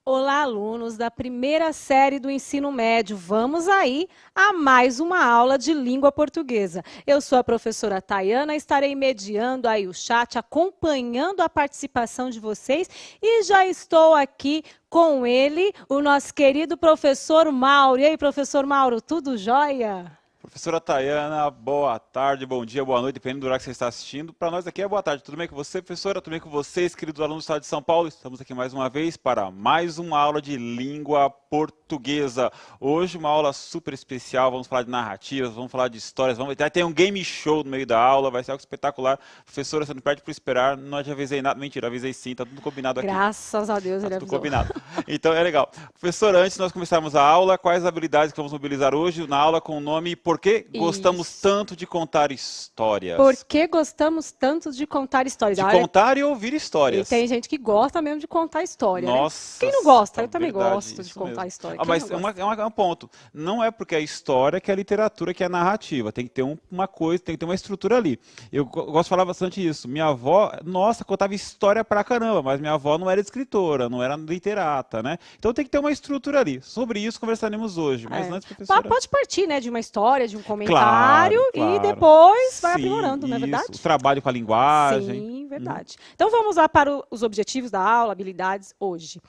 Olá, alunos da primeira série do ensino médio. Vamos aí a mais uma aula de língua portuguesa. Eu sou a professora Tayana, estarei mediando aí o chat, acompanhando a participação de vocês e já estou aqui com ele, o nosso querido professor Mauro. E aí, professor Mauro, tudo jóia? Professora Tayana, boa tarde, bom dia, boa noite, dependendo do horário que você está assistindo. Para nós aqui é boa tarde. Tudo bem com você, professora? Tudo bem com vocês, queridos alunos do Estado de São Paulo? Estamos aqui mais uma vez para mais uma aula de língua portuguesa. Hoje uma aula super especial, vamos falar de narrativas, vamos falar de histórias, até ter um game show no meio da aula, vai ser algo espetacular. Professora, você não perde por esperar, não te avisei nada, mentira, avisei sim, tá tudo combinado aqui. Graças a Deus Tá ele tudo avisou. combinado. Então é legal. Professora, antes de nós começarmos a aula, quais habilidades que vamos mobilizar hoje na aula com o nome Por que gostamos Isso. tanto de contar Por histórias? que gostamos tanto de contar histórias? De Olha, contar e ouvir e histórias. tem gente que gosta mesmo de contar história, né? Nossa, Quem não gosta? tá Eu também verdade, gosto de isso contar mesmo. história. Ah, Quem não mas gosta? é um ponto. Não é porque é história que é literatura, que é narrativa. Tem que ter uma coisa, tem que ter uma estrutura ali. Eu gosto de falar bastante isso. Minha avó, nossa, contava história pra caramba, mas minha avó não era escritora, não era literata, né? Então tem que ter uma estrutura ali. Sobre isso conversaremos hoje. Mas É. antes, professora. Pode partir, né, de uma história, de um comentário Claro, e claro. depois vai Sim, aprimorando, não é isso. O verdade? trabalho com a linguagem. Sim, Uhum. verdade. Então vamos lá para os objetivos da aula, habilidades hoje.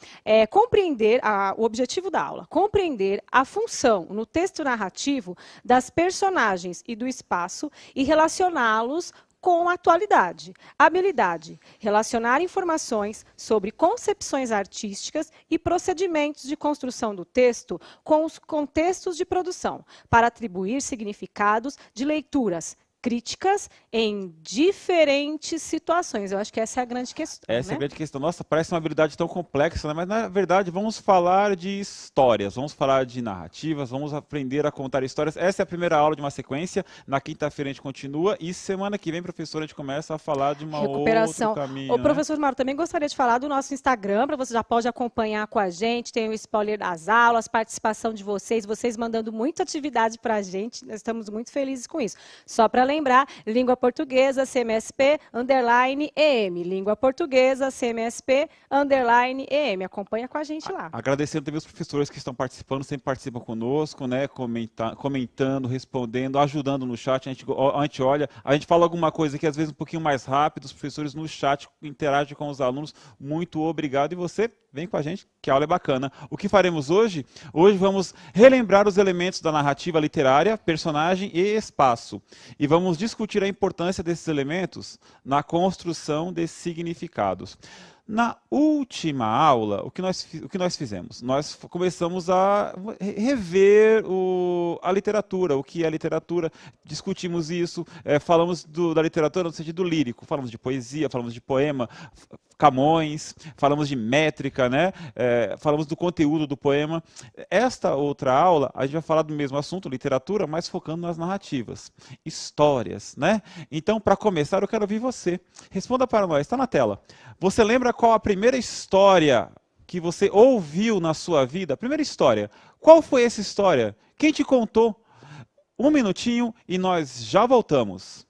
Compreender o objetivo da aula, compreender a função no texto narrativo das personagens e do espaço e relacioná-los com a atualidade. Habilidade: relacionar informações sobre concepções artísticas e procedimentos de construção do texto com os contextos de produção, para atribuir significados de leituras críticas em diferentes situações. Eu acho que essa é a grande questão, Essa é a né? grande questão. Nossa, parece uma habilidade tão complexa, né? Mas na verdade vamos falar de histórias, vamos falar de narrativas, vamos aprender a contar histórias. Essa é a primeira aula de uma sequência. Na quinta-feira a gente continua e semana que vem, professor, a gente começa a falar de um outro Recuperação. O caminho, né? professor Mauro também gostaria de falar do nosso Instagram, para você já pode acompanhar com a gente, tem o spoiler das aulas, participação de vocês mandando muita atividade para a gente, nós estamos muito felizes com isso. Só para lembrar, língua portuguesa, CMSP, underline, EM, língua portuguesa, CMSP, underline, EM, acompanha com a gente lá. Agradecendo também os professores que estão participando, sempre participam conosco, né? Comentando, respondendo, ajudando no chat. A gente olha, a gente fala alguma coisa que às vezes um pouquinho mais rápido, os professores no chat interagem com os alunos. Muito obrigado. E você vem com a gente, que a aula é bacana. O que faremos hoje? Hoje vamos relembrar os elementos da narrativa literária, personagem e espaço. E vamos discutir a importância desses elementos na construção de significados. Na última aula, o que nós fizemos? Nós começamos a rever a literatura, o que é literatura, discutimos isso, falamos da literatura no sentido lírico, falamos de poesia, falamos de poema, Camões, falamos de métrica, né? Falamos do conteúdo do poema. Esta outra aula, a gente vai falar do mesmo assunto, literatura, mas focando nas narrativas, histórias, né? Então, para começar, eu quero ouvir você. Responda para nós, está na tela. Você lembra qual a primeira história que você ouviu na sua vida? A primeira história. Qual foi essa história? Quem te contou? Um minutinho e nós já voltamos.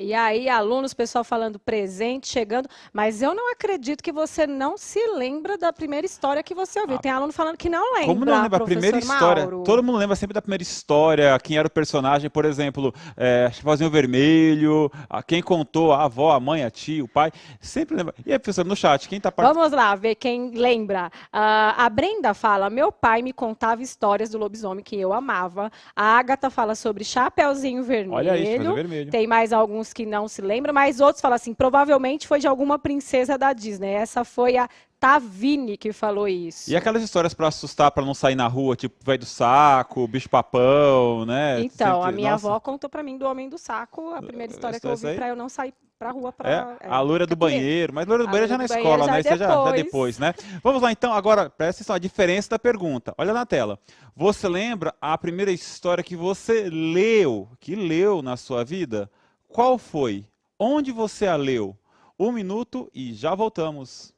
E aí, alunos, pessoal falando presente, chegando, mas eu não acredito que você não se lembra da primeira história que você ouviu. Ah, Tem aluno falando que não como não lembra, lembra a primeira professor história? Mauro. Todo mundo lembra sempre da primeira história, quem era o personagem, por exemplo, Chapeuzinho Vermelho, quem contou, a avó, a mãe, a tia, o pai, sempre lembra. E aí, professor, no chat, quem está participando? Vamos lá, ver quem lembra. A Brenda fala, meu pai me contava histórias do lobisomem que eu amava. A Agatha fala sobre Chapeuzinho Vermelho. Olha aí, Chapeuzinho Vermelho. Tem mais alguns que não se lembram, mas outros falam assim, provavelmente foi de alguma princesa da Disney. Essa foi a Tavini que falou isso. E aquelas histórias para assustar, para não sair na rua, tipo Velho do Saco, Bicho-Papão, né? Então, Sempre, a minha nossa. avó contou para mim do Homem do Saco, a primeira história que eu ouvi para eu não sair pra rua para a loira do banheiro, mas loira do banheiro já na escola, né? Isso já depois, né? Vamos lá então, agora, presta atenção, a diferença da pergunta. Olha na tela. Você lembra a primeira história que você leu, na sua vida? Qual foi? Onde você a leu? 1 minuto e já voltamos.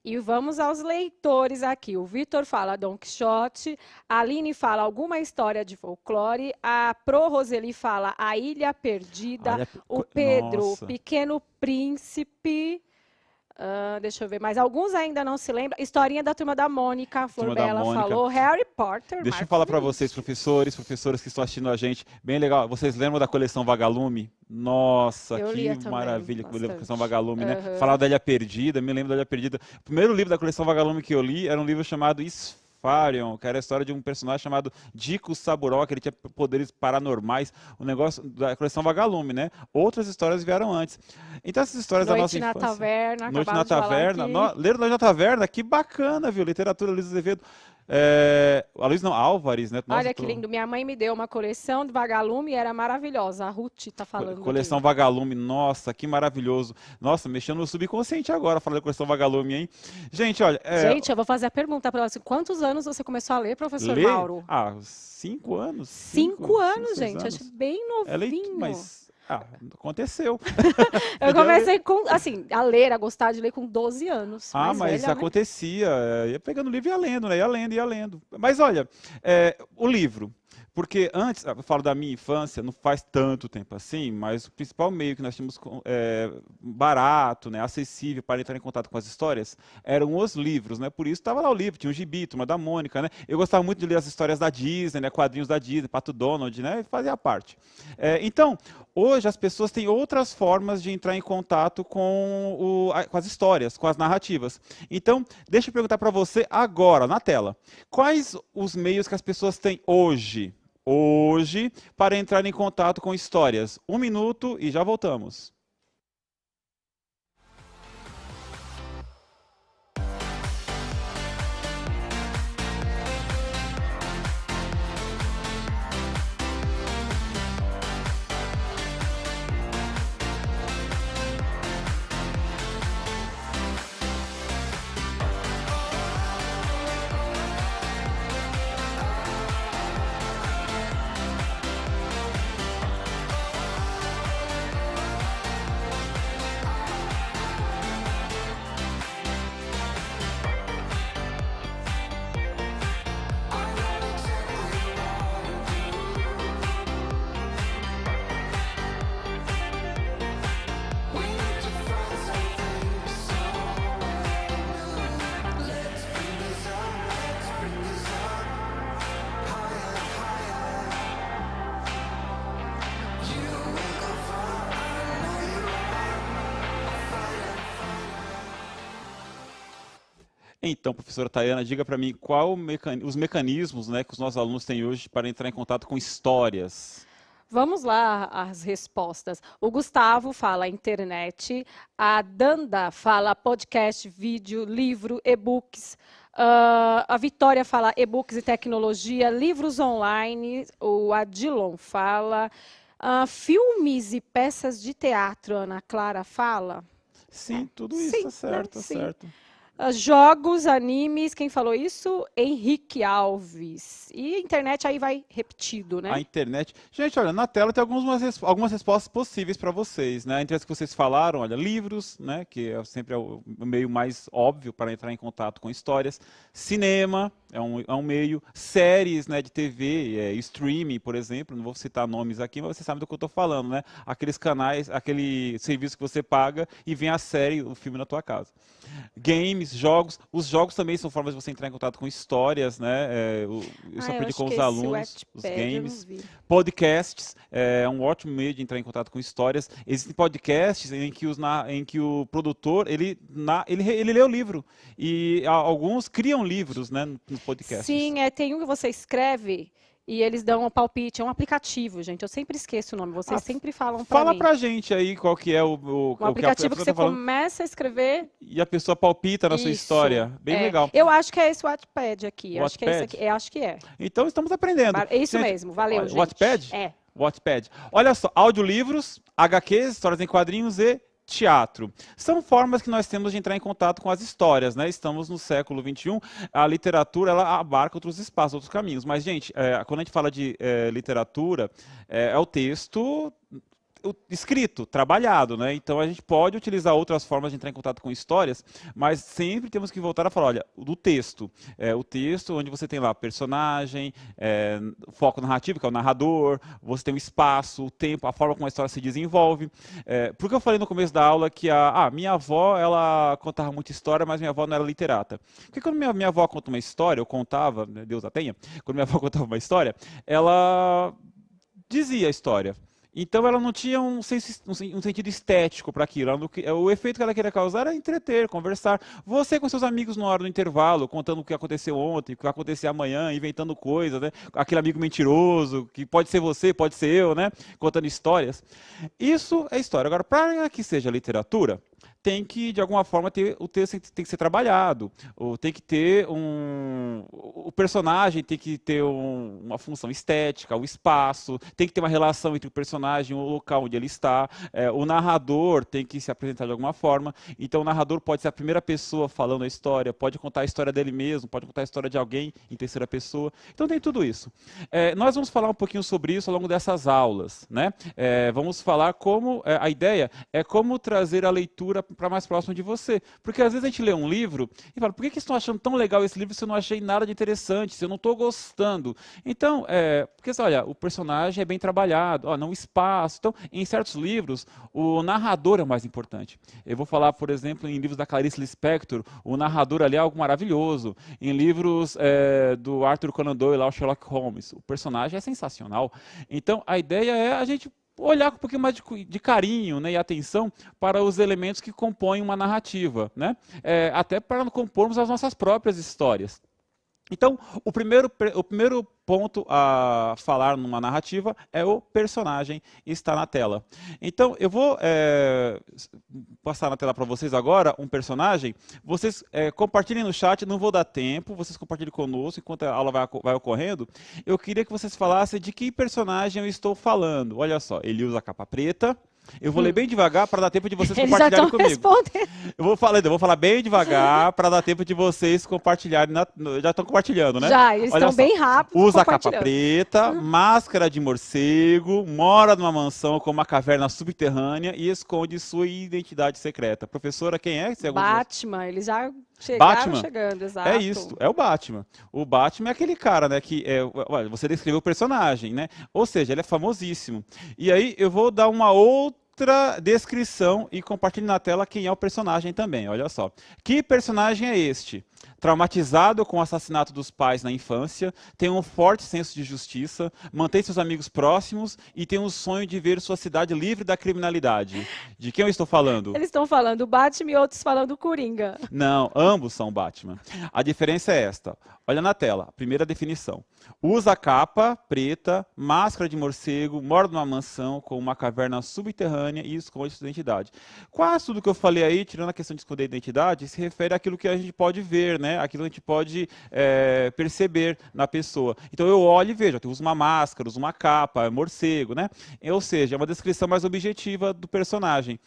E vamos aos leitores aqui. O Vitor fala Don Quixote, a Aline fala alguma história de folclore, a Pro Roseli fala A Ilha Perdida, o Pedro, Nossa. Pequeno Príncipe, deixa eu ver, mas alguns ainda não se lembram. Historinha da Turma da Mônica, a Flor Bela falou, Harry Potter. Deixa eu falar para vocês, professores que estão assistindo a gente, bem legal. Vocês lembram da coleção Vagalume? Nossa, que maravilha, que coleção Vagalume, né? Falar da Ilha Perdida, me lembro da Ilha Perdida. O primeiro livro da coleção Vagalume que eu li era um livro chamado Farion, que era a história de um personagem chamado Dico Saburó, que ele tinha poderes paranormais, o negócio da coleção Vagalume, né? Outras histórias vieram antes. Então essas histórias da nossa infância... Noite na Taverna, Ler Noite na Taverna, que bacana, viu? Literatura, Luiz Azevedo. Álvares, né? Nossa, olha que lindo, minha mãe me deu uma coleção de Vagalume e era maravilhosa, a Ruth está falando coleção aqui. Vagalume, nossa, que maravilhoso. Nossa, mexendo no subconsciente agora, falando da coleção Vagalume, hein? Gente, olha... Gente, eu vou fazer a pergunta para você, quantos anos você começou a ler, professor Mauro? 5 anos. 5 anos, gente, acho bem novinho. Mas... aconteceu. Eu comecei a ler, a gostar de ler com 12 anos. Mas velha, isso né? acontecia. Ia pegando o livro e ia lendo, né? Ia lendo. Mas olha, o livro. Porque antes, eu falo da minha infância, não faz tanto tempo assim, mas o principal meio que nós tínhamos barato, né, acessível para entrar em contato com as histórias, eram os livros, né? Por isso estava lá o livro, tinha o Gibi, Turma da Mônica, né? Eu gostava muito de ler as histórias da Disney, né, quadrinhos da Disney, Pato Donald, né? Fazia parte. Então, hoje as pessoas têm outras formas de entrar em contato com as histórias, com as narrativas. Então, deixa eu perguntar para você agora, na tela. Quais os meios que as pessoas têm hoje para entrar em contato com histórias? 1 minuto e já voltamos. Então, professora Tayana, diga para mim qual os mecanismos, né, que os nossos alunos têm hoje para entrar em contato com histórias. Vamos lá, as respostas. O Gustavo fala internet, a Danda fala podcast, vídeo, livro, e-books. A Vitória fala e-books e tecnologia, livros online. O Adilon fala filmes e peças de teatro. A Ana Clara fala. Sim, tudo isso, tá certo, tá sim. certo. Jogos, animes, quem falou isso? Henrique Alves. E a internet aí vai repetido, né? A internet. Gente, olha, na tela tem algumas respostas possíveis para vocês, né? Entre as que vocês falaram, olha, livros, né? Que é sempre o meio mais óbvio para entrar em contato com histórias. Cinema é um meio. Séries, né, de TV, streaming, por exemplo. Não vou citar nomes aqui, mas você sabe do que eu estou falando, né? Aqueles canais, aquele serviço que você paga e vem a série, o filme na tua casa. Games, jogos. Os jogos também são formas de você entrar em contato com histórias, né? Isso aprendi com os alunos, os games. Podcasts é um ótimo meio de entrar em contato com histórias. Existem podcasts em que o produtor ele lê o livro e alguns criam livros, né, nos podcasts. Sim, tem um que você escreve e eles dão um palpite. É um aplicativo, gente. Eu sempre esqueço o nome. Vocês sempre falam para mim. Fala pra gente aí qual que é o aplicativo que você começa a escrever e a pessoa palpita na sua história. Bem legal. Eu acho que é esse Wattpad aqui. Wattpad? Acho que é esse aqui. Acho que é. Então estamos aprendendo. É isso mesmo. Valeu, gente. Wattpad? É. Wattpad. Olha só, audiolivros, HQs, histórias em quadrinhos e teatro. São formas que nós temos de entrar em contato com as histórias, né? Estamos no século XXI, a literatura ela abarca outros espaços, outros caminhos. Mas, gente, quando a gente fala de literatura, é o texto escrito, trabalhado, né? Então a gente pode utilizar outras formas de entrar em contato com histórias, mas sempre temos que voltar a falar, olha, do texto. O texto onde você tem lá personagem, foco narrativo, que é o narrador, você tem o espaço, o tempo, a forma como a história se desenvolve. Porque eu falei no começo da aula que minha avó, ela contava muita história, mas minha avó não era literata. Porque quando minha avó conta uma história, eu contava, né, Deus a tenha, quando minha avó contava uma história, ela dizia a história. Então ela não tinha um sentido estético para aquilo. O efeito que ela queria causar era entreter, conversar. Você com seus amigos na hora do intervalo, contando o que aconteceu ontem, o que vai acontecer amanhã, inventando coisas, né? Aquele amigo mentiroso, que pode ser você, pode ser eu, né? Contando histórias. Isso é história. Agora, para que seja literatura, tem que, de alguma forma, o texto tem que ser trabalhado, ou tem que ter o personagem tem que ter uma função estética, o espaço, tem que ter uma relação entre o personagem e o local onde ele está, o narrador tem que se apresentar de alguma forma, então o narrador pode ser a primeira pessoa falando a história, pode contar a história dele mesmo, pode contar a história de alguém em terceira pessoa, então tem tudo isso. Nós vamos falar um pouquinho sobre isso ao longo dessas aulas, né? Vamos falar a ideia é como trazer a leitura para mais próximo de você. Porque às vezes a gente lê um livro e fala, por que estão achando tão legal esse livro se eu não achei nada de interessante, se eu não estou gostando? Então, porque olha, o personagem é bem trabalhado, não o espaço. Então, em certos livros, o narrador é o mais importante. Eu vou falar, por exemplo, em livros da Clarice Lispector, o narrador ali é algo maravilhoso. Em livros do Arthur Conan Doyle, o Sherlock Holmes, o personagem é sensacional. Então, a ideia é a gente olhar com um pouquinho mais de carinho, né, e atenção para os elementos que compõem uma narrativa, né? Até para compormos as nossas próprias histórias. Então, o primeiro ponto a falar numa narrativa é o personagem está na tela. Então, eu vou passar na tela para vocês agora um personagem. Vocês compartilhem no chat, não vou dar tempo, vocês compartilhem conosco enquanto a aula vai ocorrendo. Eu queria que vocês falassem de que personagem eu estou falando. Olha só, ele usa capa preta. Eu vou ler bem devagar para dar tempo de vocês compartilharem comigo. Respondendo. Eu vou falar bem devagar para dar tempo de vocês compartilharem. Já estão compartilhando, né? Já, eles estão bem rápidos. Usa capa preta, máscara de morcego, mora numa mansão com uma caverna subterrânea e esconde sua identidade secreta. Professora, quem é? Batman, eles já chegaram chegando, exato. É isso, é o Batman. O Batman é aquele cara, né, que você descreveu o personagem, né? Ou seja, ele é famosíssimo. E aí eu vou dar uma outra outra descrição e compartilhe na tela quem é o personagem também, olha só. Que personagem é este? Traumatizado com o assassinato dos pais na infância, tem um forte senso de justiça, mantém seus amigos próximos e tem um sonho de ver sua cidade livre da criminalidade. De quem eu estou falando? Eles estão falando Batman e outros falando Coringa. Não, ambos são Batman. A diferença é esta. Olha na tela, a primeira definição. Usa capa preta, máscara de morcego, mora numa mansão com uma caverna subterrânea e esconde sua identidade. Quase tudo que eu falei aí, tirando a questão de esconder a identidade, se refere àquilo que a gente pode ver, né? Aquilo que a gente pode perceber na pessoa. Então eu olho e vejo, eu uso uma máscara, uso uma capa, é morcego, né? Ou seja, é uma descrição mais objetiva do personagem.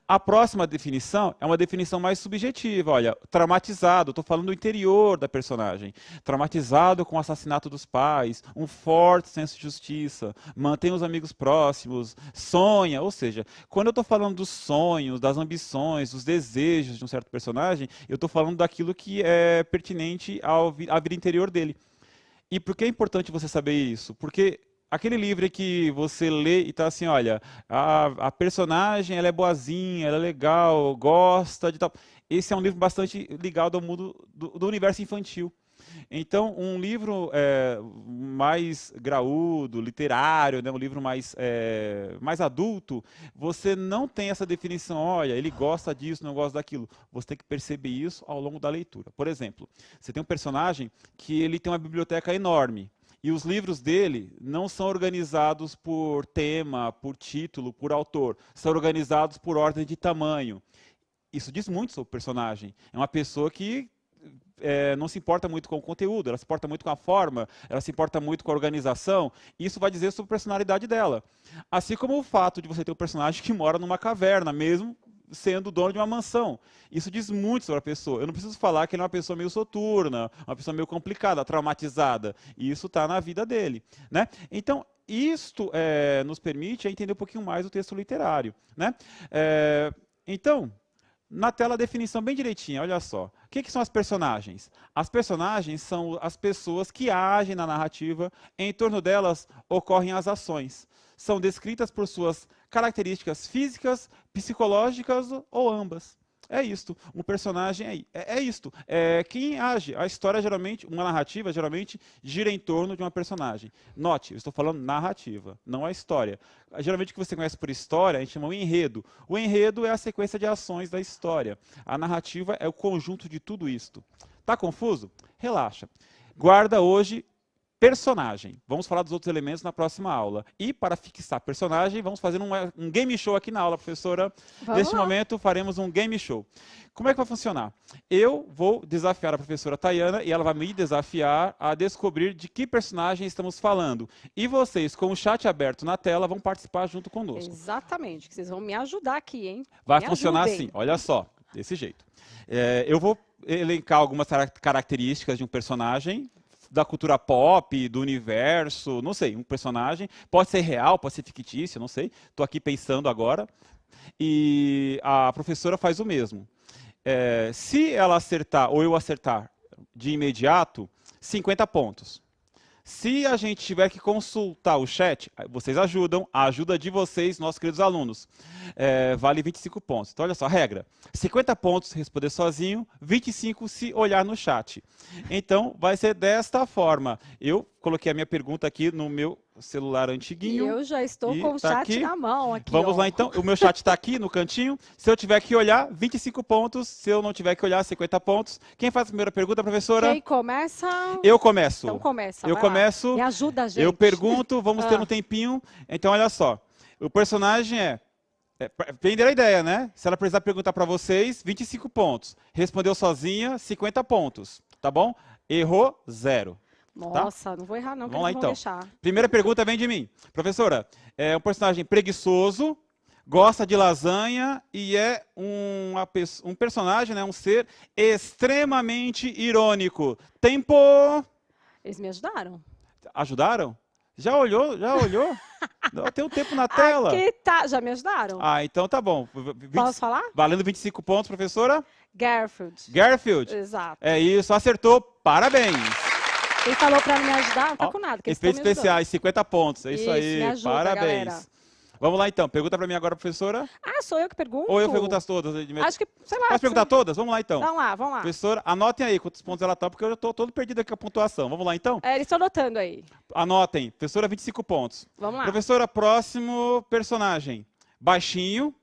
A próxima definição é uma definição mais subjetiva. Olha, traumatizado, estou falando do interior da personagem. Traumatizado com o assassinato dos pais, um forte senso de justiça, mantém os amigos próximos, sonha. Ou seja, quando eu estou falando dos sonhos, das ambições, dos desejos de um certo personagem, eu estou falando daquilo que é pertinente à vida interior dele. E por que é importante você saber isso? Porque aquele livro que você lê e está assim, olha, a personagem ela é boazinha, ela é legal, gosta de tal. Esse é um livro bastante ligado ao mundo do universo infantil. Então, um livro mais graúdo, literário, né, um livro mais adulto, você não tem essa definição, olha, ele gosta disso, não gosta daquilo. Você tem que perceber isso ao longo da leitura. Por exemplo, você tem um personagem que ele tem uma biblioteca enorme. E os livros dele não são organizados por tema, por título, por autor. São organizados por ordem de tamanho. Isso diz muito sobre o personagem. É uma pessoa que não se importa muito com o conteúdo, ela se importa muito com a forma, ela se importa muito com a organização, e isso vai dizer sobre a personalidade dela. Assim como o fato de você ter um personagem que mora numa caverna, mesmo sendo dono de uma mansão. Isso diz muito sobre a pessoa. Eu não preciso falar que ele é uma pessoa meio soturna, uma pessoa meio complicada, traumatizada. E isso está na vida dele, né? Então, isto nos permite entender um pouquinho mais o texto literário, né? Então, na tela a definição bem direitinha, olha só. O que são as personagens? As personagens são as pessoas que agem na narrativa, em torno delas ocorrem as ações. São descritas por suas características físicas, psicológicas ou ambas. É isto. Um personagem é isto. Quem age. A história geralmente, uma narrativa geralmente gira em torno de uma personagem. Note, eu estou falando narrativa, não a história. Geralmente o que você conhece por história, a gente chama o enredo. O enredo é a sequência de ações da história. A narrativa é o conjunto de tudo isto. Tá confuso? Relaxa. Guarda hoje personagem. Vamos falar dos outros elementos na próxima aula. E para fixar personagem, vamos fazer um game show aqui na aula, professora. Neste momento, faremos um game show. Como é que vai funcionar? Eu vou desafiar a professora Tayana e ela vai me desafiar a descobrir de que personagem estamos falando. E vocês, com o chat aberto na tela, vão participar junto conosco. Exatamente, que vocês vão me ajudar aqui, hein? Vai funcionar assim, olha só, desse jeito. Eu vou elencar algumas características de um personagem, da cultura pop, do universo, não sei, um personagem. Pode ser real, pode ser fictício, não sei. Estou aqui pensando agora. E a professora faz o mesmo. Se ela acertar, ou eu acertar de imediato, 50 pontos. Se a gente tiver que consultar o chat, vocês ajudam, a ajuda de vocês, nossos queridos alunos, vale 25 pontos. Então, olha só, a regra. 50 pontos se responder sozinho, 25 se olhar no chat. Então, vai ser desta forma. Eu coloquei a minha pergunta aqui no meu celular antiguinho. E eu já estou com o chat aqui na mão. Aqui, vamos lá, então. O meu chat está aqui no cantinho. Se eu tiver que olhar, 25 pontos. Se eu não tiver que olhar, 50 pontos. Quem faz a primeira pergunta, professora? Quem começa? Eu começo. Então começa. Eu começo. Me ajuda, gente. Eu pergunto, vamos ter um tempinho. Então, olha só. O personagem entenderam a ideia, né? Se ela precisar perguntar para vocês, 25 pontos. Respondeu sozinha, 50 pontos. Tá bom? Errou, 0. Nossa, não vou errar não, vamos lá, então. Deixar. Primeira pergunta vem de mim. Professora, é um personagem preguiçoso, gosta de lasanha e é um personagem, né, um ser extremamente irônico. Tempo! Eles me ajudaram. Ajudaram? Já olhou? Já olhou? Tem um tempo na tela. Aqui tá. Já me ajudaram? Então tá bom. Posso falar? Valendo 25 pontos, professora. Garfield. Garfield? Exato. É isso, acertou. Parabéns. Quem falou para me ajudar não tá com nada. Efeitos especiais, 50 pontos. É isso aí. Me ajuda, parabéns. Galera. Vamos lá então. Pergunta para mim agora, professora. Ah, sou eu que pergunto? Ou eu pergunto as todas? Acho que, sei lá. Posso perguntar todas? Vamos lá então. Vamos lá, vamos lá. Professora, anotem aí quantos pontos ela está, porque eu já estou todo perdido aqui com a pontuação. Vamos lá então? Eles estão anotando aí. Anotem. Professora, 25 pontos. Vamos lá. Professora, próximo personagem. Baixinho.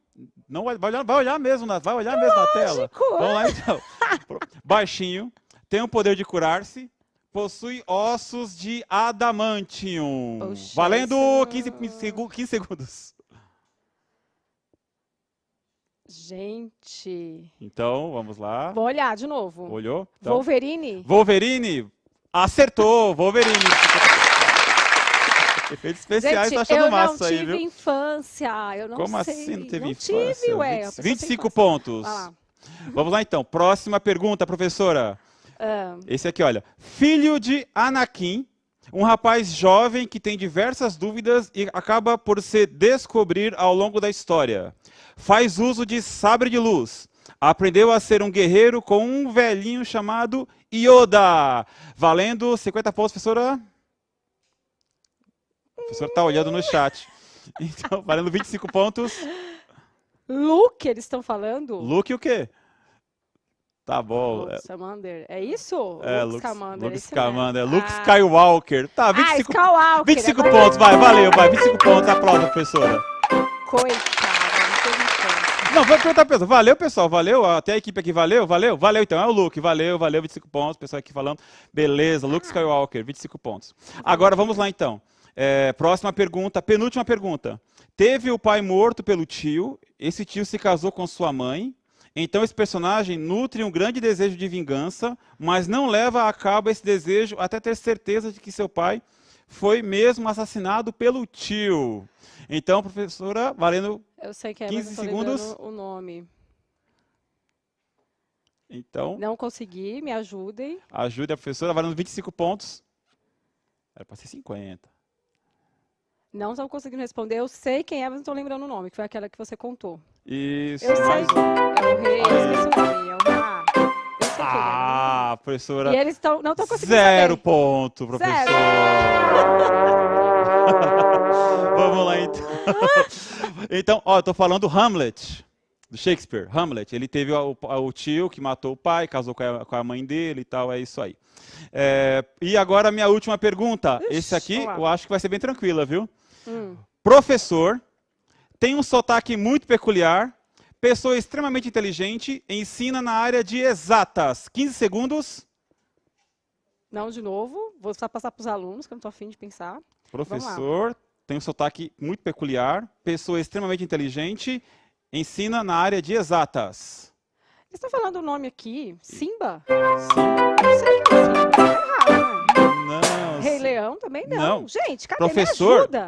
Não vai olhar mesmo na tela. Vamos lá então. Baixinho. Tem o poder de curar-se. Possui ossos de adamantium. Poxa, valendo isso... 15 segundos. Gente. Então, vamos lá. Vou olhar de novo. Olhou? Então, Wolverine? Wolverine. Acertou. Wolverine. Efeitos especiais, gente, tô achando massa aí, viu? Eu não tive infância. Eu não Como sei. assim não teve não infância? Tive, ué. 25 pontos. Vamos lá então. Próxima pergunta, professora. Esse aqui, olha. Filho de Anakin, um rapaz jovem que tem diversas dúvidas e acaba por se descobrir ao longo da história. Faz uso de sabre de luz. Aprendeu a ser um guerreiro com um velhinho chamado Yoda. Valendo 50 pontos, professora. A professora está olhando no chat. Então, valendo 25 pontos. Luke, eles estão falando? Luke o quê? Tá bom. Luke Scamander. É isso? Luke Scamander. Luke Scamander. Luke Skywalker. Tá, 25, Skywalker, 25 pontos, valeu, 25 pontos, aplauda, professora. Coitada, não teve infância. Não, vou perguntar, pessoal. Valeu, pessoal, valeu, até a equipe aqui, valeu, então, é o Luke, valeu, 25 pontos, pessoal aqui falando. Beleza, Luke Skywalker, 25 pontos. Agora, vamos lá, então. Próxima pergunta, penúltima pergunta. Teve o pai morto pelo tio, esse tio se casou com sua mãe, então esse personagem nutre um grande desejo de vingança, mas não leva a cabo esse desejo até ter certeza de que seu pai foi mesmo assassinado pelo tio. Então, professora, valendo 15 segundos. Eu sei que é, mas não tô lembrando o nome. Então, não consegui, me ajudem. Ajude a professora, valendo 25 pontos. Era para ser 50. Não estou conseguindo responder. Eu sei quem é, mas não estou lembrando o nome, que foi aquela que você contou. Isso. Eu sei. É o rei, eu esqueci o nome. É o Ra. Eu sei quem é. Professora. E eles não estão conseguindo 0 saber. ponto, professor. Vamos lá, então. Então, eu tô falando Hamlet, do Shakespeare. Hamlet, ele teve o tio que matou o pai, casou com a mãe dele e tal, é isso aí. E agora a minha última pergunta. Esse aqui eu acho que vai ser bem tranquila, viu? Professor, tem um sotaque muito peculiar, pessoa extremamente inteligente, ensina na área de exatas. 15 segundos. Não, de novo. Vou só passar para os alunos, que eu não estou afim de pensar. Professor, tem um sotaque muito peculiar, pessoa extremamente inteligente, ensina na área de exatas. Eles estão falando o nome aqui. Simba? Sim. Não sei que é Simba. Tá errado, né? Não. Rei Leão também não. Gente, cadê? Professor, me ajuda?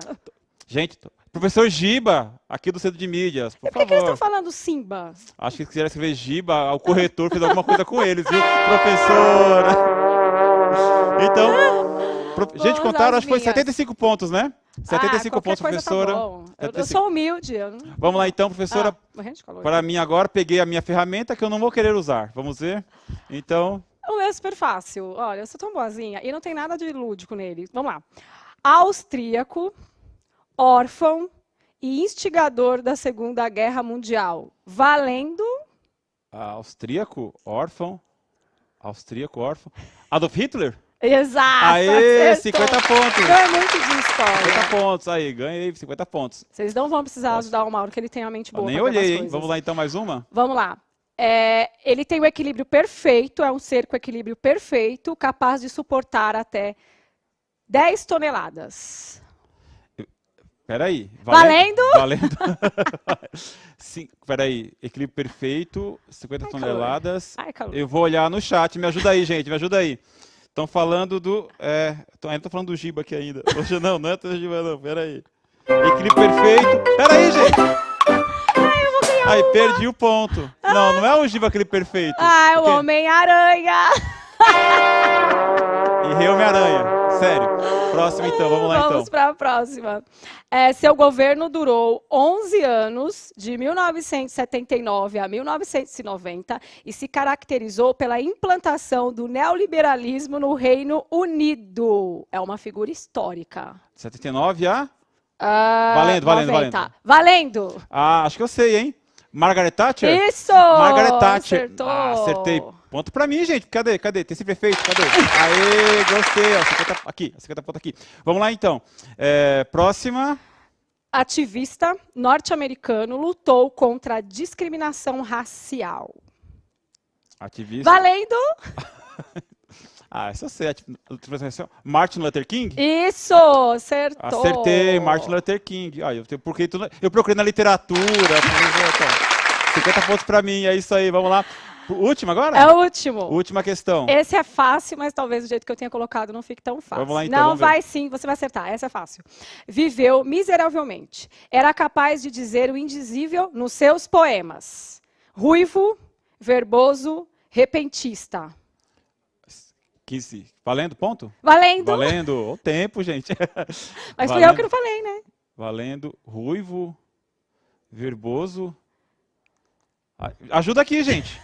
Gente, professor Giba, aqui do Centro de Mídias, por que eles estão falando Simba? Acho que eles quiseram escrever Giba, o corretor fez alguma coisa com eles, viu? Professora. Então, gente, contaram, acho que foi 75 pontos, né? 75 pontos, professora. Tá eu sou humilde. Vamos lá então, professora. Para mim agora, peguei a minha ferramenta que eu não vou querer usar. Vamos ver? Então... O meu é super fácil. Olha, eu sou tão boazinha e não tem nada de lúdico nele. Vamos lá. Austríaco, órfão e instigador da Segunda Guerra Mundial. Valendo... Austríaco, órfão. Adolf Hitler? Exato! Aê, 50 pontos! Ganhei muito de história. 50 pontos, aí, ganhei 50 pontos. Vocês não vão precisar ajudar o Mauro, que ele tem a mente boa. Nem olhei, hein? Vamos lá então, mais uma? Vamos lá. Ele tem o equilíbrio perfeito, é um ser com equilíbrio perfeito, capaz de suportar até 10 toneladas. Peraí. Valendo? Sim, peraí. Equilíbrio perfeito, 50 toneladas. Calor. Eu vou olhar no chat. Me ajuda aí, gente. Me ajuda aí. Estão falando do... ainda tô falando do Giba aqui ainda. Hoje não é do Giba não. Peraí. Equilíbrio perfeito. Peraí, gente. Eu vou ganhar Aí, perdi o ponto. Não é o Giba aquele perfeito. É o Homem-Aranha. E Homem-Aranha. Sério. Próximo então, vamos lá então. Vamos para a próxima. Seu governo durou 11 anos, de 1979 a 1990, e se caracterizou pela implantação do neoliberalismo no Reino Unido. É uma figura histórica. 79 a? Valendo. 90. Valendo! Ah, acho que eu sei, hein? Margaret Thatcher? Isso! Margaret Thatcher. Acertou! Acertei. Ponto pra mim, gente. Cadê? Tem esse prefeito? Cadê? Aê, gostei. Ó, 50 pontos aqui. Vamos lá, então. Próxima. Ativista norte-americano lutou contra a discriminação racial. Ativista. Valendo! Essa eu sei. Martin Luther King? Isso! Acertou! Acertei, Martin Luther King. Eu procurei na literatura. 50 pontos pra mim, é isso aí. Vamos lá. Última agora? É o último. Última questão. Esse é fácil, mas talvez o jeito que eu tenha colocado não fique tão fácil. Vamos lá, então. Não, vai sim, você vai acertar. Essa é fácil. Viveu miseravelmente. Era capaz de dizer o indizível nos seus poemas. Ruivo, verboso, repentista. 15. Valendo, ponto? Valendo. Valendo. O tempo, gente. Mas fui eu que não falei, né? Valendo. Ruivo, verboso. Ajuda aqui, gente.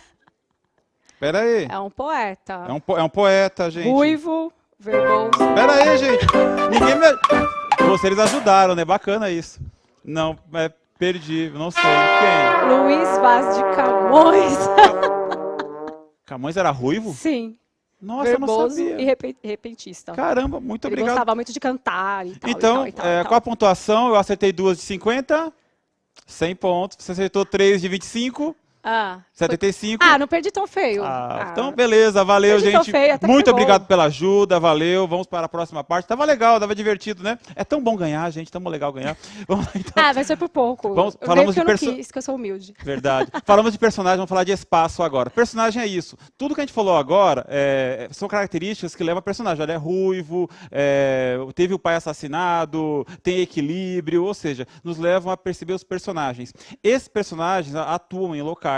Pera aí. É um poeta. É um poeta, gente. Ruivo, verboso. Pera aí, gente. Ninguém me... Vocês ajudaram, né? Bacana isso. Não, perdi. Não sei. Quem? Luiz Vaz de Camões. Camões era ruivo? Sim. Nossa, verboso eu não sabia. e repentista. Caramba, muito Ele obrigado. gostava muito de cantar e tal. Então, qual a pontuação? Eu acertei 2 de 50, 100 pontos. Você acertou 3 de 25. 75. Não perdi tão feio. Então, beleza, valeu, gente. Feio, muito obrigado pela ajuda, valeu. Vamos para a próxima parte. Tava legal, tava divertido, né? É tão bom ganhar, gente, tão legal ganhar. Vamos lá, então. Vai ser por pouco. Falamos de personagem. Que eu sou humilde. Verdade. Falamos de personagem, vamos falar de espaço agora. Personagem é isso. Tudo que a gente falou agora são características que levam a personagem. Ele é ruivo, teve o pai assassinado, tem equilíbrio, ou seja, nos levam a perceber os personagens. Esses personagens atuam em locais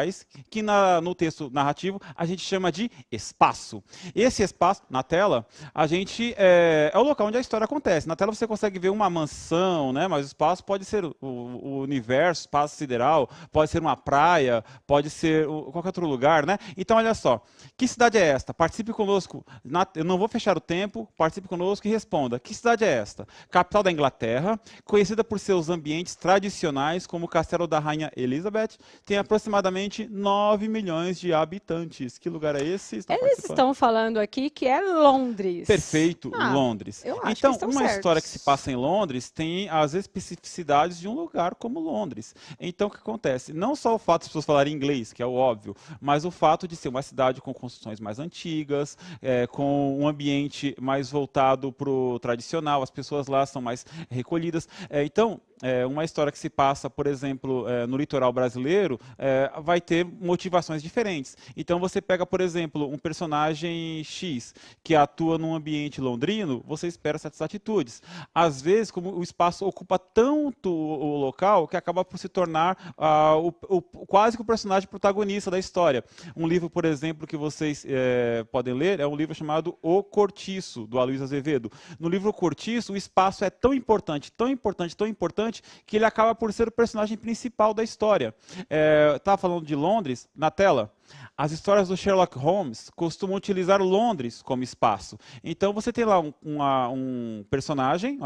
que no texto narrativo a gente chama de espaço. Esse espaço, na tela, a gente é o local onde a história acontece. Na tela você consegue ver uma mansão, né? Mas o espaço pode ser o universo, espaço sideral, pode ser uma praia, pode ser qualquer outro lugar, né? Então, olha só. Que cidade é esta? Participe conosco. Eu não vou fechar o tempo, participe conosco e responda. Que cidade é esta? Capital da Inglaterra, conhecida por seus ambientes tradicionais, como o Castelo da Rainha Elizabeth, tem aproximadamente 9 milhões de habitantes. Que lugar é esse? Eles estão falando aqui que é Londres. Perfeito, Londres. Eu acho então, que estão uma certos. história que se passa em Londres tem as especificidades de um lugar como Londres. Então, o que acontece? Não só o fato de as pessoas falarem inglês, que é o óbvio, mas o fato de ser uma cidade com construções mais antigas, com um ambiente mais voltado para o tradicional, as pessoas lá são mais recolhidas. Então, uma história que se passa, por exemplo, no litoral brasileiro, vai ter motivações diferentes. Então, você pega, por exemplo, um personagem X que atua num ambiente londrino, você espera certas atitudes. Às vezes, como o espaço ocupa tanto o local, que acaba por se tornar quase que o personagem protagonista da história. Um livro, por exemplo, que vocês podem ler, é um livro chamado O Cortiço, do Aloysio Azevedo. No livro O Cortiço, o espaço é tão importante, que ele acaba por ser o personagem principal da história. Estava falando de Londres, na tela. As histórias do Sherlock Holmes costumam utilizar Londres como espaço. Então você tem lá uma personagem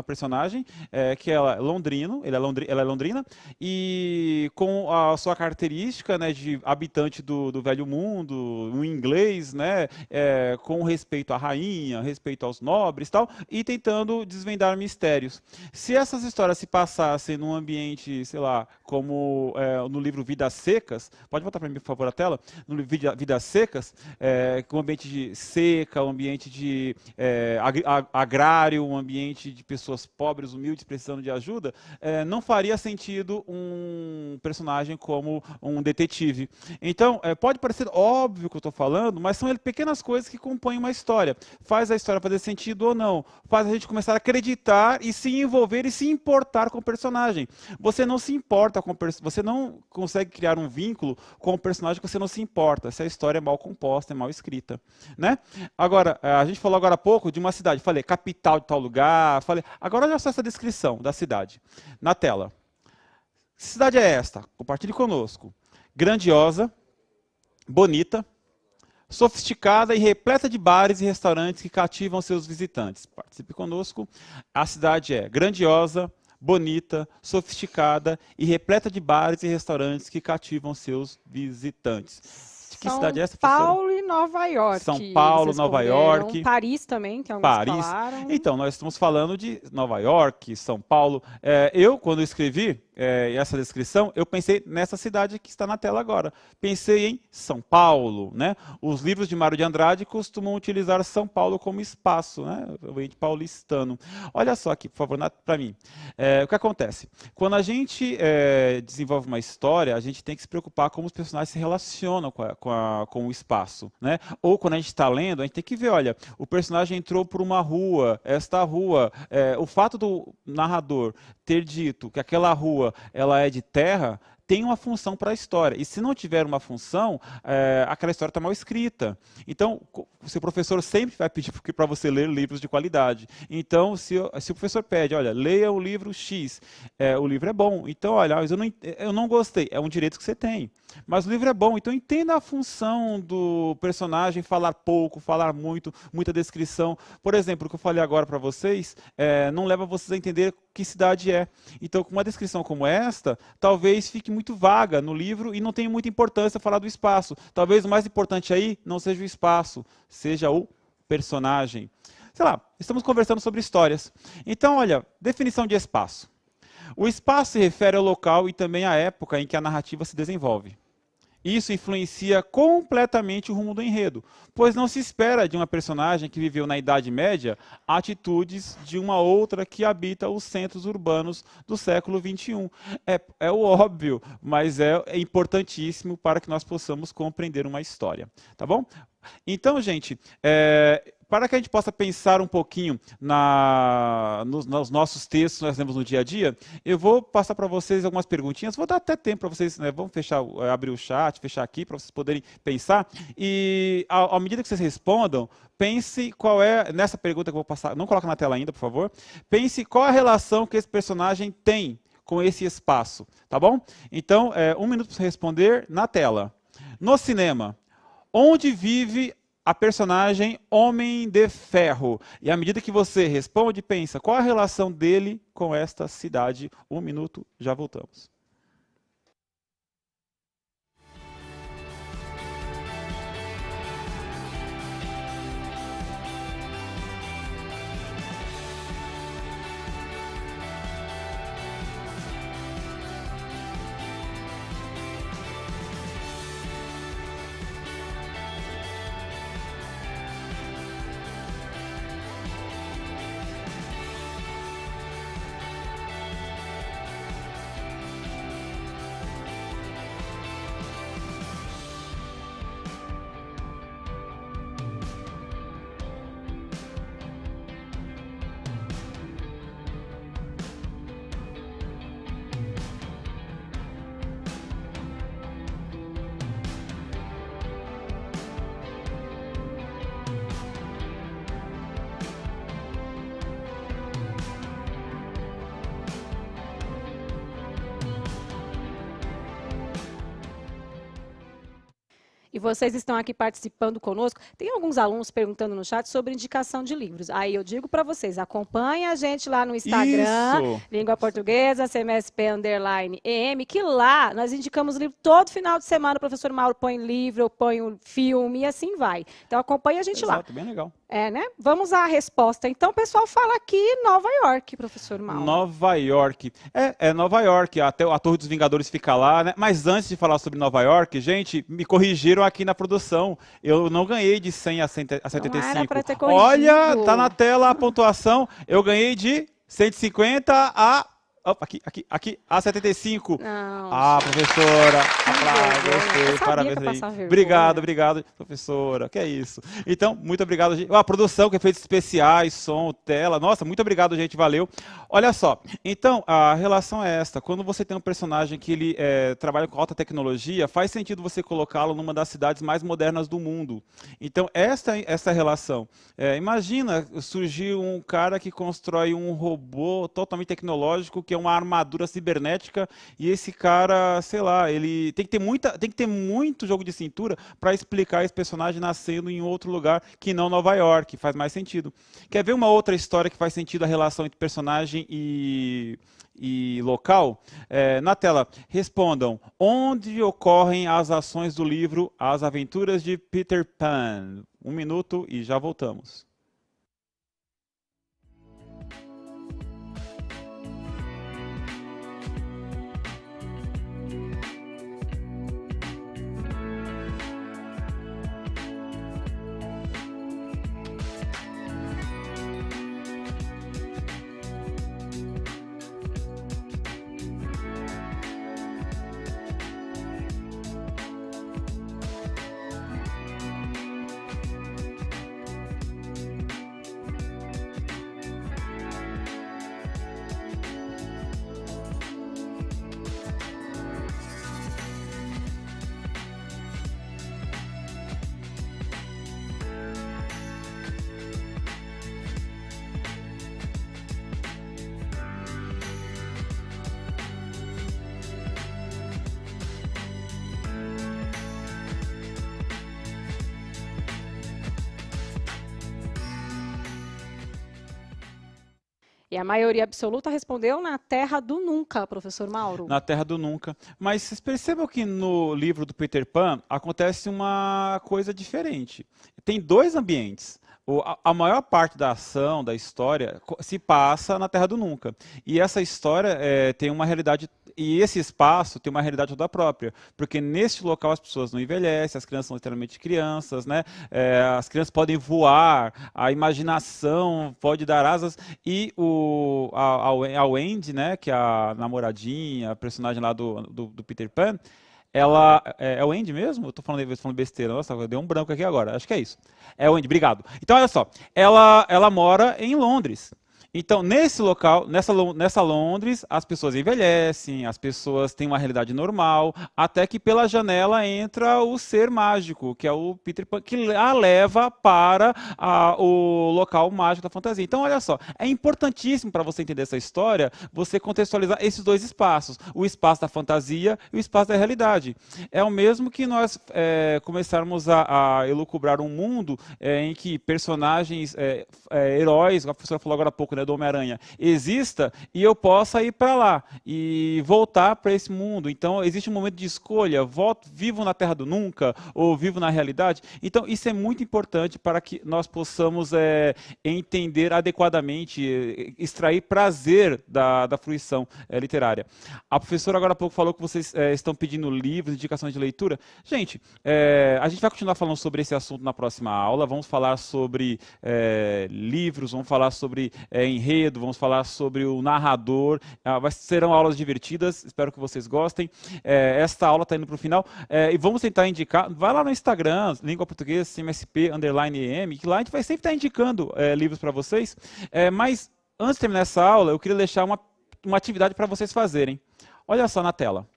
que ela é londrino, ela é londrina, e com a sua característica, né, de habitante do velho mundo, um inglês, né, com respeito à rainha, respeito aos nobres, tal, e tentando desvendar mistérios. Se essas histórias se passassem num ambiente, sei lá, como no livro Vidas Secas, pode voltar para mim, por favor, a tela, no livro Vidas Secas, um ambiente de seca, um ambiente de agrário, um ambiente de pessoas pobres, humildes, precisando de ajuda, não faria sentido um personagem como um detetive. Então, pode parecer óbvio o que eu estou falando, mas são pequenas coisas que compõem uma história. Faz a história fazer sentido ou não. Faz a gente começar a acreditar e se envolver e se importar com o personagem. Você não se importa com você não consegue criar um vínculo com o personagem que você não se importa, se a história é mal composta, é mal escrita, né? Agora, a gente falou agora há pouco de uma cidade, falei capital de tal lugar, agora olha só essa descrição da cidade, na tela. Que cidade é esta? Compartilhe conosco. Grandiosa, bonita, sofisticada e repleta de bares e restaurantes que cativam seus visitantes. Participe conosco. A cidade é grandiosa, bonita, sofisticada e repleta de bares e restaurantes que cativam seus visitantes. De que cidade é essa, São professora? Paulo e Nova York. São Paulo, Eles Nova responderam. York. Paris também, tem alguns que Paris. falaram. Então, nós estamos falando de Nova York, São Paulo. Quando eu escrevi essa descrição, eu pensei nessa cidade que está na tela agora. Pensei em São Paulo, né? Os livros de Mário de Andrade costumam utilizar São Paulo como espaço, né? O ente paulistano. Olha só aqui, por favor, para mim. O que acontece? Quando a gente desenvolve uma história, a gente tem que se preocupar como os personagens se relacionam com o espaço, né? Ou quando a gente está lendo, a gente tem que ver, olha, o personagem entrou por uma rua, esta rua, o fato do narrador ter dito que aquela rua ela é de terra, tem uma função para a história. E se não tiver uma função, aquela história está mal escrita. Então, o seu professor sempre vai pedir para você ler livros de qualidade. Então, se o professor pede, olha, leia o livro X, o livro é bom. Então, olha, mas eu não gostei. É um direito que você tem. Mas o livro é bom. Então, entenda a função do personagem, falar pouco, falar muito, muita descrição. Por exemplo, o que eu falei agora para vocês, não leva vocês a entender que cidade é. Então, com uma descrição como esta, talvez fique muito vaga no livro e não tenha muita importância falar do espaço. Talvez o mais importante aí não seja o espaço, seja o personagem. Sei lá, estamos conversando sobre histórias. Então, olha, definição de espaço. O espaço se refere ao local e também à época em que a narrativa se desenvolve. Isso influencia completamente o rumo do enredo, pois não se espera de uma personagem que viveu na Idade Média atitudes de uma outra que habita os centros urbanos do século XXI. É o óbvio, mas é importantíssimo para que nós possamos compreender uma história. Tá bom? Então, gente, para que a gente possa pensar um pouquinho nos nossos textos que nós temos no dia a dia, eu vou passar para vocês algumas perguntinhas, vou dar até tempo para vocês, né, vamos abrir o chat, fechar aqui, para vocês poderem pensar, e à medida que vocês respondam, pense qual é, nessa pergunta que eu vou passar, não coloca na tela ainda, por favor, pense qual a relação que esse personagem tem com esse espaço, tá bom? Então, 1 minuto para você responder na tela. No cinema, onde vive a personagem Homem de Ferro? E à medida que você responde, pensa, qual a relação dele com esta cidade? 1 minuto, já voltamos. E vocês estão aqui participando conosco. Tem alguns alunos perguntando no chat sobre indicação de livros. Aí eu digo para vocês, acompanhe a gente lá no Instagram, Isso. Língua Portuguesa, CMSP_EM, que lá nós indicamos livro todo final de semana. O professor Mauro põe livro, eu ponho filme e assim vai. Então acompanhe a gente lá. Exato, bem legal. Né? Vamos à resposta. Então, o pessoal fala aqui Nova York, professor Mauro. Nova York. É Nova York, até a Torre dos Vingadores fica lá, né? Mas antes de falar sobre Nova York, gente, me corrigiram aqui na produção. Eu não ganhei de 100 a 75. Não era pra ter corrigido. Olha, tá na tela a pontuação. Eu ganhei de 150 a... Opa, aqui, a 75. Não, professora, aplausos, parabéns aí. Obrigado, professora, que é isso. Então, muito obrigado, gente. A produção, que é efeitos especiais, som, tela, nossa, muito obrigado, gente, valeu. Olha só, então, a relação é esta, quando você tem um personagem que ele trabalha com alta tecnologia, faz sentido você colocá-lo numa das cidades mais modernas do mundo. Então, essa relação. Imagina surgir um cara que constrói um robô totalmente tecnológico, que é uma armadura cibernética e esse cara, sei lá, ele tem que ter muito jogo de cintura para explicar esse personagem nascendo em outro lugar que não Nova York, faz mais sentido. Quer ver uma outra história que faz sentido a relação entre personagem e local? Na tela, respondam: onde ocorrem as ações do livro As Aventuras de Peter Pan? 1 minuto e já voltamos. E a maioria absoluta respondeu na Terra do Nunca, professor Mauro. Na Terra do Nunca. Mas vocês percebam que no livro do Peter Pan acontece uma coisa diferente. Tem dois ambientes. A maior parte da ação, da história, se passa na Terra do Nunca. E essa história tem uma realidade, e esse espaço tem uma realidade toda própria. Porque neste local as pessoas não envelhecem, as crianças são literalmente crianças, né? As crianças podem voar, a imaginação pode dar asas. E a Wendy, né, que é a namoradinha, a personagem lá do Peter Pan, ela é o Wendy mesmo? Eu tô falando besteira. Nossa, deu um branco aqui agora. Acho que é isso. É o Wendy, obrigado. Então, olha só. Ela mora em Londres. Então, nesse local, nessa Londres, as pessoas envelhecem, as pessoas têm uma realidade normal, até que pela janela entra o ser mágico, que é o Peter Pan, que a leva para o local mágico da fantasia. Então, olha só, é importantíssimo para você entender essa história, você contextualizar esses dois espaços, o espaço da fantasia e o espaço da realidade. É o mesmo que nós começarmos a elucubrar um mundo em que personagens, heróis, a professora falou agora há pouco, né, do Homem-Aranha, exista e eu possa ir para lá e voltar para esse mundo. Então, existe um momento de escolha, vivo na Terra do Nunca ou vivo na realidade. Então, isso é muito importante para que nós possamos entender adequadamente, extrair prazer da fruição literária. A professora agora há pouco falou que vocês estão pedindo livros, indicações de leitura. Gente, a gente vai continuar falando sobre esse assunto na próxima aula. Vamos falar sobre livros, vamos falar sobre enredo, vamos falar sobre o narrador. Serão aulas divertidas, espero que vocês gostem. Esta aula está indo para o final e vamos tentar indicar. Vai lá no Instagram, Língua Portuguesa, CMSP_EM, que lá a gente vai sempre estar indicando livros para vocês. Mas antes de terminar essa aula, eu queria deixar uma atividade para vocês fazerem. Olha só na tela.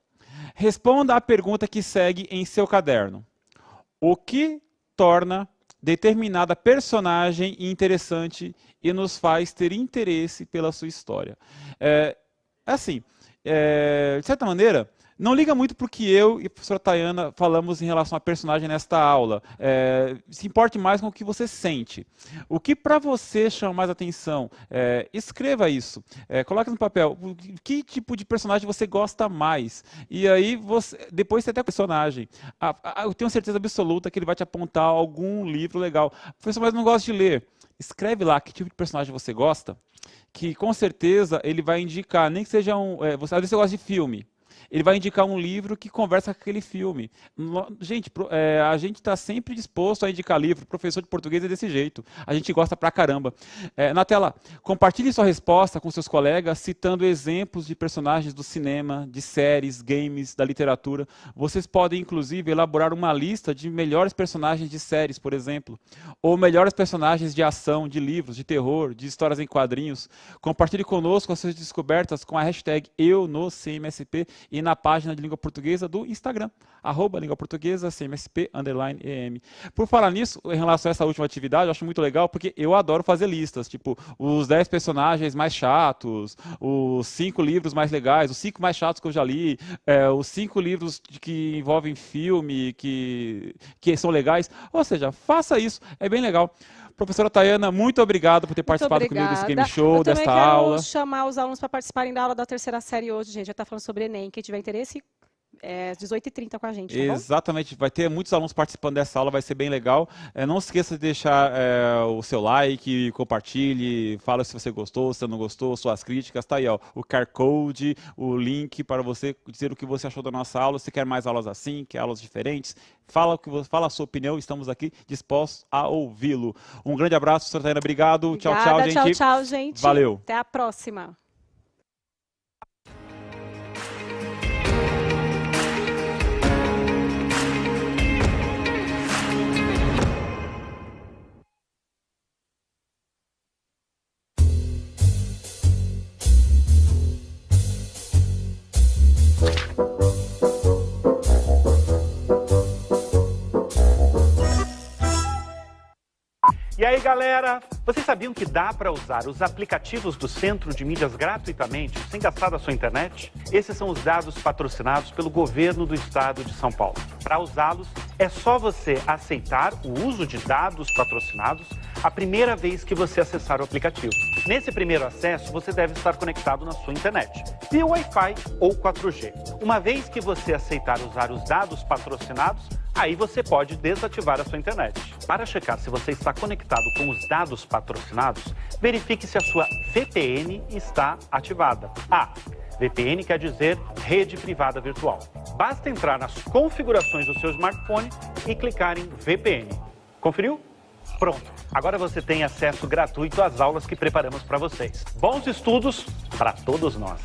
Responda a pergunta que segue em seu caderno. O que torna determinada personagem interessante e nos faz ter interesse pela sua história? De certa maneira, não liga muito para o que eu e a professora Tayana falamos em relação a personagem nesta aula. Se importe mais com o que você sente. O que para você chama mais atenção? Escreva isso. Coloque no papel. Que tipo de personagem você gosta mais? E aí, depois você tem o personagem. Eu tenho certeza absoluta que ele vai te apontar algum livro legal. Professor, mas não gosto de ler. Escreve lá que tipo de personagem você gosta, que com certeza ele vai indicar, nem que seja às vezes você gosta de filme. Ele vai indicar um livro que conversa com aquele filme. Gente, a gente está sempre disposto a indicar livro. Professor de português é desse jeito. A gente gosta pra caramba. Na tela, compartilhe sua resposta com seus colegas, citando exemplos de personagens do cinema, de séries, games, da literatura. Vocês podem, inclusive, elaborar uma lista de melhores personagens de séries, por exemplo. Ou melhores personagens de ação, de livros, de terror, de histórias em quadrinhos. Compartilhe conosco as suas descobertas com a hashtag #EuNoCMSP e e na página de língua portuguesa do Instagram, @língua portuguesa, CMSP_EM. Por falar nisso, em relação a essa última atividade, eu acho muito legal, porque eu adoro fazer listas, tipo, os 10 personagens mais chatos, os 5 livros mais legais, os 5 mais chatos que eu já li, os 5 livros que envolvem filme, que são legais. Ou seja, faça isso, é bem legal. Professora Tayana, muito obrigado por ter participado comigo desse Game Show, desta aula. Eu também quero chamar os alunos para participarem da aula da terceira série hoje, gente. Já está falando sobre Enem. Quem tiver interesse, 18h30 com a gente, tá bom? Exatamente, vai ter muitos alunos participando dessa aula, vai ser bem legal. Não se esqueça de deixar o seu like, compartilhe, fala se você gostou, se não gostou, suas críticas, tá aí, ó, o QR Code, o link para você dizer o que você achou da nossa aula, se quer mais aulas assim, quer aulas diferentes, fala a sua opinião, estamos aqui dispostos a ouvi-lo. Um grande abraço, professora Tayana, obrigado. Obrigada, tchau, gente. Tchau, gente. Valeu. Até a próxima. E aí, galera, vocês sabiam que dá para usar os aplicativos do Centro de Mídias gratuitamente, sem gastar da sua internet? Esses são os dados patrocinados pelo governo do estado de São Paulo. Para usá-los, é só você aceitar o uso de dados patrocinados a primeira vez que você acessar o aplicativo. Nesse primeiro acesso, você deve estar conectado na sua internet, via Wi-Fi ou 4G. Uma vez que você aceitar usar os dados patrocinados, aí você pode desativar a sua internet. Para checar se você está conectado com os dados patrocinados, verifique se a sua VPN está ativada. VPN quer dizer rede privada virtual. Basta entrar nas configurações do seu smartphone e clicar em VPN. Conferiu? Pronto. Agora você tem acesso gratuito às aulas que preparamos para vocês. Bons estudos para todos nós.